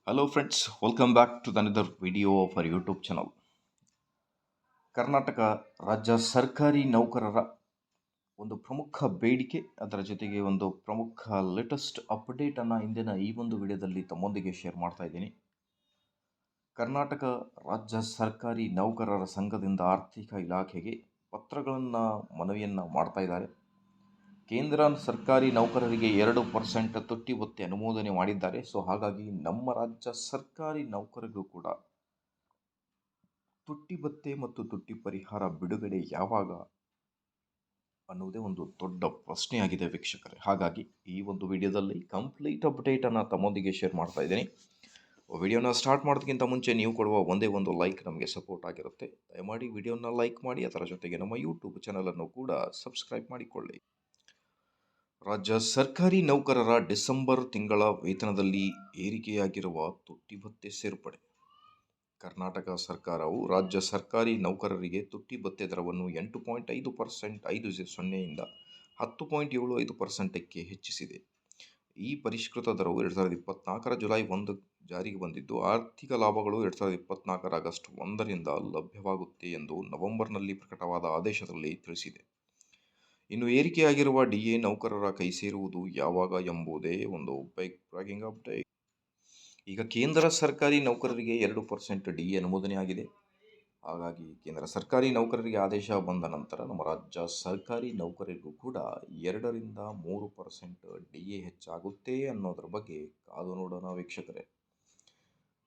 Hello friends, welcome back to another video of our YouTube channel. Karnataka ರಾಜ್ಯ ಸರ್ಕಾರಿ ನೌಕರರ ಒಂದು ಪ್ರಮುಖ ಬೇಡಿಕೆ, ಅದರ ಜೊತೆಗೆ ಒಂದು ಪ್ರಮುಖ ಲೇಟೆಸ್ಟ್ ಅಪ್ಡೇಟನ್ನು ಇಂದಿನ ಈ ಒಂದು ವಿಡಿಯೋದಲ್ಲಿ ತಮ್ಮೊಂದಿಗೆ ಶೇರ್ ಮಾಡ್ತಾ ಇದ್ದೀನಿ. ಕರ್ನಾಟಕ ರಾಜ್ಯ ಸರ್ಕಾರಿ ನೌಕರರ ಸಂಘದಿಂದ ಆರ್ಥಿಕ ಇಲಾಖೆಗೆ ಮನವಿಯನ್ನು ಮಾಡ್ತಾ ಇದ್ದಾರೆ. ಕೇಂದ್ರ ಸರ್ಕಾರಿ ನೌಕರರಿಗೆ 2% ತುಟ್ಟಿ ಭತ್ಯೆ ಅನುಮೋದನೆ ಮಾಡಿದ್ದಾರೆ. ಸೊ ಹಾಗಾಗಿ ನಮ್ಮ ರಾಜ್ಯ ಸರ್ಕಾರಿ ನೌಕರರಿಗೂ ಕೂಡ ತುಟ್ಟಿ ಭತ್ಯೆ ಮತ್ತು ತುಟ್ಟಿ ಪರಿಹಾರ ಬಿಡುಗಡೆ ಯಾವಾಗ ಅನ್ನುವುದೇ ಒಂದು ದೊಡ್ಡ ಪ್ರಶ್ನೆಯಾಗಿದೆ ವೀಕ್ಷಕರೇ. ಹಾಗಾಗಿ ಈ ಒಂದು ವಿಡಿಯೋದಲ್ಲಿ ಕಂಪ್ಲೀಟ್ ಅಪ್ಡೇಟನ್ನು ತಮ್ಮೊಂದಿಗೆ ಶೇರ್ ಮಾಡ್ತಾ ಇದ್ದೀನಿ. ವಿಡಿಯೋನ ಸ್ಟಾರ್ಟ್ ಮಾಡೋದಕ್ಕಿಂತ ಮುಂಚೆ ನೀವು ಕೊಡುವ ಒಂದೇ ಒಂದು ಲೈಕ್ ನಮಗೆ ಸಪೋರ್ಟ್ ಆಗಿರುತ್ತೆ. ದಯಮಾಡಿ ವಿಡಿಯೋನ ಲೈಕ್ ಮಾಡಿ, ಅದರ ಜೊತೆಗೆ ನಮ್ಮ ಯೂಟ್ಯೂಬ್ ಚಾನಲನ್ನು ಕೂಡ ಸಬ್ಸ್ಕ್ರೈಬ್ ಮಾಡಿಕೊಳ್ಳಿ. ರಾಜ್ಯ ಸರ್ಕಾರಿ ನೌಕರರ ಡಿಸೆಂಬರ್ ತಿಂಗಳ ವೇತನದಲ್ಲಿ ಏರಿಕೆಯಾಗಿರುವ ತುಟ್ಟಿ ಭತ್ಯೆ ಸೇರ್ಪಡೆ. ಕರ್ನಾಟಕ ಸರ್ಕಾರವು ರಾಜ್ಯ ಸರ್ಕಾರಿ ನೌಕರರಿಗೆ ತುಟ್ಟಿ ಭತ್ಯೆ ದರವನ್ನು 8.5% 50ಯಿಂದ 10.75%ಕ್ಕೆ ಹೆಚ್ಚಿಸಿದೆ. ಈ ಪರಿಷ್ಕೃತ ದರವು 2024 ಜುಲೈ 1 ಜಾರಿಗೆ ಬಂದಿದ್ದು, ಆರ್ಥಿಕ ಲಾಭಗಳು 2024 ಆಗಸ್ಟ್ 1ರಿಂದ ಲಭ್ಯವಾಗುತ್ತೆ ಎಂದು ನವೆಂಬರ್ನಲ್ಲಿ ಪ್ರಕಟವಾದ ಆದೇಶದಲ್ಲಿ ತಿಳಿಸಿದೆ. ಇನ್ನು ಏರಿಕೆಯಾಗಿರುವ ಡಿಎ ನೌಕರರ ಕೈ ಸೇರುವುದು ಯಾವಾಗ ಎಂಬುದೇ ಒಂದು ಬ್ರೇಕಿಂಗ್ ಅಪ್ಡೇಟ್. ಈಗ ಕೇಂದ್ರ ಸರ್ಕಾರಿ ನೌಕರರಿಗೆ 2% ಡಿಎ ಅನುಮೋದನೆ ಆಗಿದೆ. ಹಾಗಾಗಿ ಕೇಂದ್ರ ಸರ್ಕಾರಿ ನೌಕರರಿಗೆ ಆದೇಶ ಬಂದ ನಂತರ ನಮ್ಮ ರಾಜ್ಯ ಸರ್ಕಾರಿ ನೌಕರರಿಗೂ ಕೂಡ 2ರಿಂದ 3% ಡಿಎ ಹೆಚ್ಚಾಗುತ್ತೆ ಅನ್ನೋದ್ರ ಬಗ್ಗೆ ಕಾದು ನೋಡೋಣ ವೀಕ್ಷಕರೇ.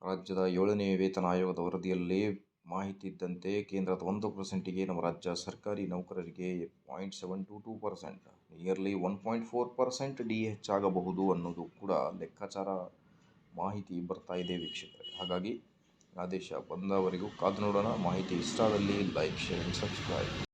ರಾಜ್ಯದ 7ನೇ ವೇತನ ಆಯೋಗದ ವರದಿಯಲ್ಲೇ ಮಾಹಿತಿ ಇದ್ದಂತೆ ಕೇಂದ್ರದ 1%ಗೆ ನಮ್ಮ ರಾಜ್ಯ ಸರ್ಕಾರಿ ನೌಕರರಿಗೆ 0.722%, ನಿಯರ್ಲಿ 1.4% ಡಿಎ ಹೆಚ್ಚಾಗಬಹುದು ಅನ್ನೋದು ಕೂಡ ಲೆಕ್ಕಾಚಾರ ಮಾಹಿತಿ ಬರ್ತಾ ಇದೆ ವೀಕ್ಷಕರೇ. ಹಾಗಾಗಿ ಆದೇಶ ಬಂದವರೆಗೂ ಕಾದು ನೋಡೋಣ. ಮಾಹಿತಿ ಇಷ್ಟ ಆದಲ್ಲಿ ಲೈಕ್, ಶೇರ್ ಆ್ಯಂಡ್ ಸಬ್ಸ್ಕ್ರೈಬ್.